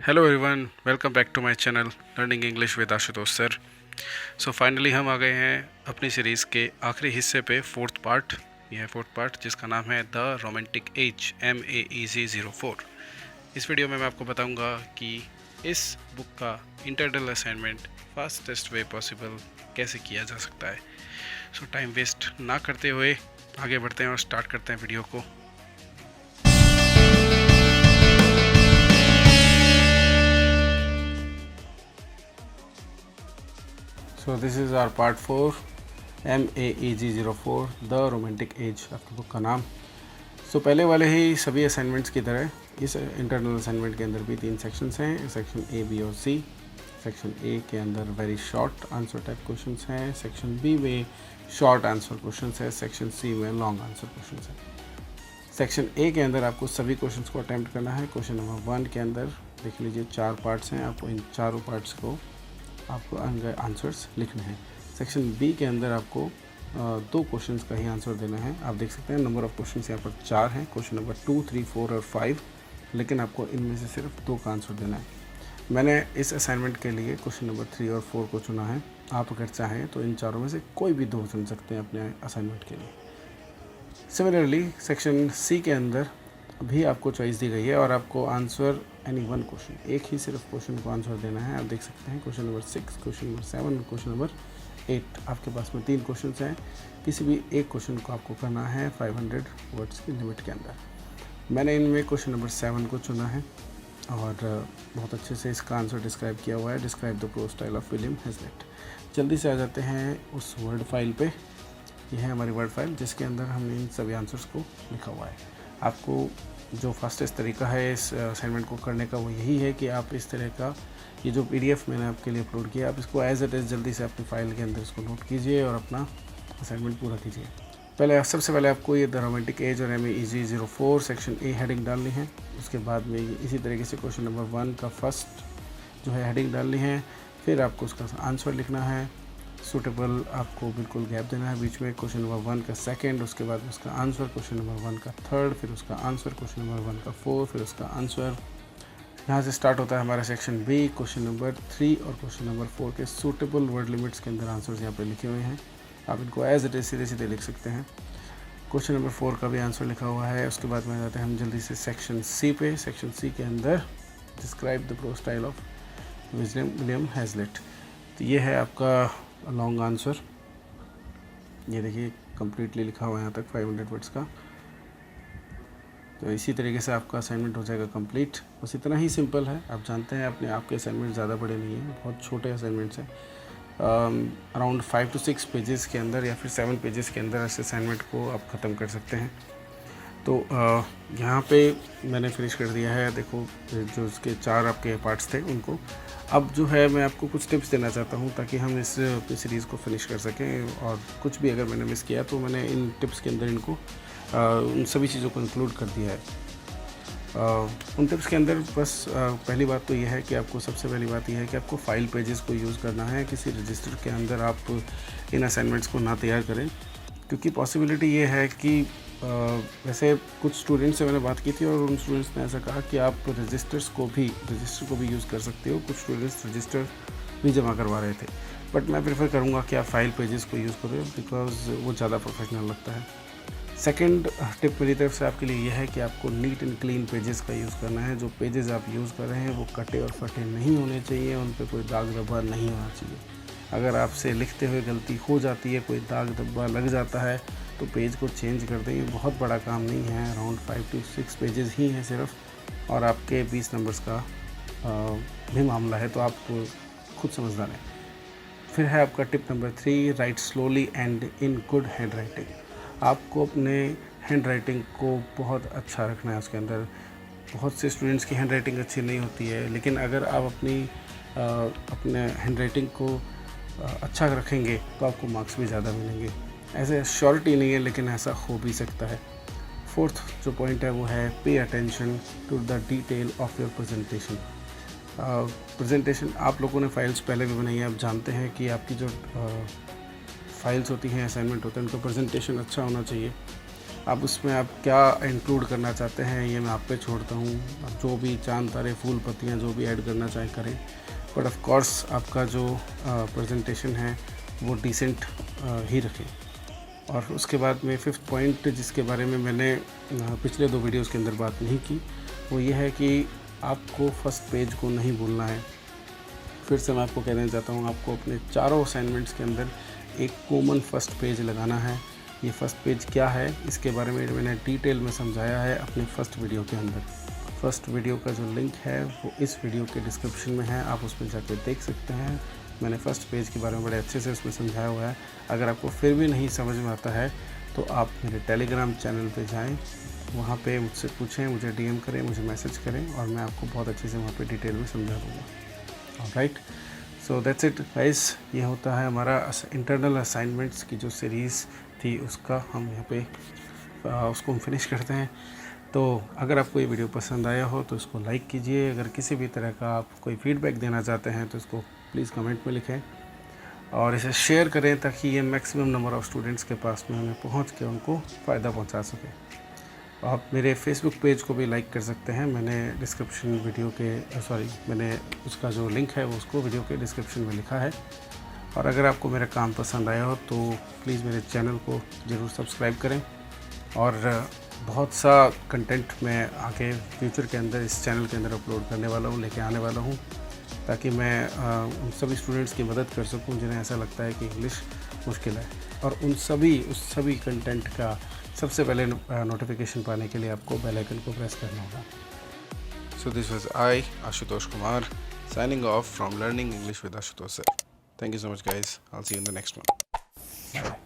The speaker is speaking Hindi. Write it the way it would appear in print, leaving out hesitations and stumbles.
Hello everyone, welcome back to my channel learning English with Ashutosh sir. So finally हम आ गए हैं अपनी सीरीज़ के आखिरी हिस्से पे, फोर्थ पार्ट। यह है फोर्थ पार्ट जिसका नाम है द रोमांटिक एज MAEZ04। इस वीडियो में मैं आपको बताऊंगा कि इस बुक का internal assignment fastest way possible कैसे किया जा सकता है। सो टाइम वेस्ट ना करते हुए आगे बढ़ते हैं और स्टार्ट करते हैं वीडियो को। So this is our part 4 MAEZ04 the romantic age, आपकी बुक का नाम। सो पहले वाले ही सभी असाइनमेंट्स की तरह इस इंटरनल असाइनमेंट के अंदर भी 3 सेक्शंस हैं, सेक्शन A, B और C। सेक्शन A के अंदर very short answer type questions हैं, सेक्शन B में शॉर्ट आंसर क्वेश्चंस है, सेक्शन C में लॉन्ग आंसर क्वेश्चंस है। सेक्शन A के अंदर आपको सभी क्वेश्चंस को अटैम्प्ट करना है। क्वेश्चन नंबर 1 के अंदर देख लीजिए 4 पार्ट्स हैं, आपको इन चारों पार्ट्स को आपको आंसर्स लिखने हैं। सेक्शन बी के अंदर आपको 2 क्वेश्चंस का ही आंसर देना है। आप देख सकते हैं नंबर ऑफ क्वेश्चंस यहाँ पर 4 हैं, क्वेश्चन नंबर 2, 3, 4 और 5, लेकिन आपको इनमें से सिर्फ 2 का आंसर देना है। मैंने इस असाइनमेंट के लिए क्वेश्चन नंबर 3 और 4 को चुना है। आप अगर चाहें तो इन चारों में से कोई भी 2 चुन सकते हैं अपने असाइनमेंट के लिए। सिमिलरली सेक्शन सी के अंदर भी आपको चॉइस दी गई है और आपको आंसर एनी वन क्वेश्चन, एक ही सिर्फ क्वेश्चन को आंसर देना है। आप देख सकते हैं question number 6, question number 7, question number 8। आपके पास में 3 क्वेश्चन हैं, किसी भी एक क्वेश्चन को आपको करना है 500 वर्ड्स की लिमिट के अंदर। मैंने इनमें क्वेश्चन नंबर 7 को चुना है और बहुत अच्छे से इसका आंसर डिस्क्राइब किया हुआ है, describe the prose style of William Hazlitt. जल्दी से आ जाते हैं उस वर्ड फाइल पे। यह है हमारी वर्ड फाइल जिसके अंदर हमने इन सभी आंसर्स को लिखा हुआ है। आपको जो फास्टेस्ट तरीका है इस असाइनमेंट को करने का वो यही है कि आप इस तरह का ये जो PDF मैंने आपके लिए अपलोड किया, आप इसको एज इट इज़ जल्दी से अपनी फाइल के अंदर इसको नोट कीजिए और अपना असाइनमेंट पूरा कीजिए। सबसे पहले आपको ये द रोमांटिक एज और MAEZ04 सेक्शन A हेडिंग डालनी है। उसके बाद में इसी तरीके से क्वेश्चन नंबर 1 का फर्स्ट जो है हेडिंग डालनी है। फिर आपको उसका आंसर लिखना है, सूटेबल आपको बिल्कुल गैप देना है बीच में। क्वेश्चन नंबर 1 का सेकंड, उसके बाद उसका आंसर, क्वेश्चन नंबर 1 का थर्ड, फिर उसका आंसर, क्वेश्चन नंबर 1 का 4, फिर उसका आंसर। यहाँ से स्टार्ट होता है हमारा सेक्शन B। क्वेश्चन नंबर 3 और क्वेश्चन नंबर 4 के सूटेबल वर्ड लिमिट्स के अंदर आंसर्स यहाँ पे लिखे हुए हैं। आप इनको एज इट इज सीधे सीधे लिख सकते हैं। क्वेश्चन नंबर 4 का भी आंसर लिखा हुआ है। उसके बाद में जाते हैं हम जल्दी से सेक्शन C पे। सेक्शन C के अंदर describe the prose style of William Hazlitt. तो ये है आपका लॉन्ग आंसर। ये देखिए कंप्लीटली लिखा हुआ है यहाँ तक 500 वर्ड्स का। तो इसी तरीके से आपका असाइनमेंट हो जाएगा कंप्लीट। बस इतना ही सिंपल है। आप जानते हैं अपने आपके असाइनमेंट ज़्यादा बड़े नहीं हैं, बहुत छोटे असाइनमेंट्स हैं। अराउंड 5 to 6 पेजेस के अंदर या फिर 7 पेजेस के अंदर ऐसे असाइनमेंट को आप ख़त्म कर सकते हैं। तो यहाँ पे मैंने फिनिश कर दिया है। देखो जो उसके 4 आपके पार्ट्स थे उनको। अब जो है मैं आपको कुछ टिप्स देना चाहता हूँ ताकि हम इस सीरीज़ को फिनिश कर सकें, और कुछ भी अगर मैंने मिस किया तो मैंने इन टिप्स के अंदर इनको उन सभी चीज़ों को इंक्लूड कर दिया है। उन टिप्स के अंदर बस पहली बात तो यह है कि आपको सबसे पहली बात यह है कि आपको फाइल पेजेस को यूज़ करना है। किसी रजिस्टर के अंदर आप इन असाइनमेंट्स को ना तैयार करें, क्योंकि पॉसिबिलिटी ये है कि वैसे कुछ स्टूडेंट्स से मैंने बात की थी और उन स्टूडेंट्स ने ऐसा कहा कि आप रजिस्टर को भी यूज़ कर सकते हो। कुछ स्टूडेंट्स रजिस्टर भी जमा करवा रहे थे, बट मैं प्रेफर करूँगा कि आप फाइल पेजेस को यूज़ करें, बिकॉज वो ज़्यादा प्रोफेशनल लगता है। सेकंड टिप मेरी तरफ से आपके लिए यह है कि आपको नीट एंड क्लीन पेजेस का यूज़ करना है। जो पेजेस आप यूज़ कर रहे हैं वो कटे और फटे नहीं होने चाहिए, उन पर कोई दाग धब्बा नहीं होना चाहिए। अगर आपसे लिखते हुए गलती हो जाती है, कोई दाग धब्बा लग जाता है, तो पेज को चेंज कर दें। ये बहुत बड़ा काम नहीं है, अराउंड 5 to 6 पेजेस ही हैं सिर्फ, और आपके 20 नंबर्स का भी मामला है, तो आप खुद समझदार हैं। फिर है आपका tip number 3, right slowly and in good hand writing. आपको अपने हैंड राइटिंग को बहुत अच्छा रखना है। उसके अंदर बहुत से स्टूडेंट्स की हैंड राइटिंग अच्छी नहीं होती है, लेकिन अगर आप अपने हैंड राइटिंग को अच्छा रखेंगे तो आपको मार्क्स भी ज़्यादा मिलेंगे। ऐसे श्योरिटी नहीं है, लेकिन ऐसा हो भी सकता है। फोर्थ जो पॉइंट है वो है pay attention to the detail of your presentation. Presentation आप लोगों ने फाइल्स पहले भी बनाई है, आप जानते हैं कि आपकी जो फाइल्स होती हैं, असाइनमेंट होते हैं, उनका प्रेजेंटेशन अच्छा होना चाहिए। अब उसमें आप क्या इंक्लूड करना चाहते हैं ये मैं आप पे छोड़ता हूँ। आप जो भी चांद तारे फूल पत्तियाँ जो भी ऐड करना चाहें करें, बट ऑफ कोर्स आपका जो प्रेजेंटेशन है वो डिसेंट ही रखें। और उसके बाद में 5th पॉइंट जिसके बारे में मैंने पिछले 2 वीडियोस के अंदर बात नहीं की, वो ये है कि आपको फर्स्ट पेज को नहीं भूलना है। फिर से मैं आपको कहना चाहता हूँ, आपको अपने चारों असाइनमेंट्स के अंदर एक कॉमन फर्स्ट पेज लगाना है। ये फर्स्ट पेज क्या है इसके बारे में मैंने डिटेल में समझाया है अपने फर्स्ट वीडियो के अंदर। फर्स्ट वीडियो का जो लिंक है वो इस वीडियो के डिस्क्रिप्शन में है, आप उसमें जाके देख सकते हैं। मैंने फ़र्स्ट पेज के बारे में बड़े अच्छे से उसमें समझाया हुआ है। अगर आपको फिर भी नहीं समझ में आता है तो आप मेरे टेलीग्राम चैनल पे जाएं, वहाँ पे मुझसे पूछें, मुझे डीएम करें, मुझे मैसेज करें और मैं आपको बहुत अच्छे से वहाँ पे डिटेल में समझा दूँगा। Alright, so that's it guys. ये होता है हमारा इंटरनल असाइनमेंट्स की जो सीरीज़ थी उसका हम यहाँ पे उसको हम फिनिश करते हैं। तो अगर आपको ये वीडियो पसंद आया हो तो इसको लाइक कीजिए। अगर किसी भी तरह का आप कोई फीडबैक देना चाहते हैं तो इसको प्लीज़ कमेंट में लिखें और इसे शेयर करें ताकि ये मैक्सिमम नंबर ऑफ़ स्टूडेंट्स के पास में हमें पहुंच के उनको फ़ायदा पहुंचा सके। आप मेरे फेसबुक पेज को भी लाइक कर सकते हैं। मैंने डिस्क्रिप्शन वीडियो के मैंने उसका जो लिंक है वो उसको वीडियो के डिस्क्रिप्शन में लिखा है। और अगर आपको मेरा काम पसंद आया हो तो प्लीज़ मेरे चैनल को ज़रूर सब्सक्राइब करें। और बहुत सा कंटेंट मैं आगे फ्यूचर के अंदर इस चैनल के अंदर अपलोड करने वाला हूँ, लेके आने वाला हूँ, ताकि मैं उन सभी स्टूडेंट्स की मदद कर सकूँ जिन्हें ऐसा लगता है कि इंग्लिश मुश्किल है। और उस सभी कंटेंट का सबसे पहले नोटिफिकेशन पाने के लिए आपको बेल आइकन को प्रेस करना होगा। So this was I Ashutosh Kumar signing off from Learning English with Ashutosh sir. Thank you so much guys. I'll see you in the next one. Bye.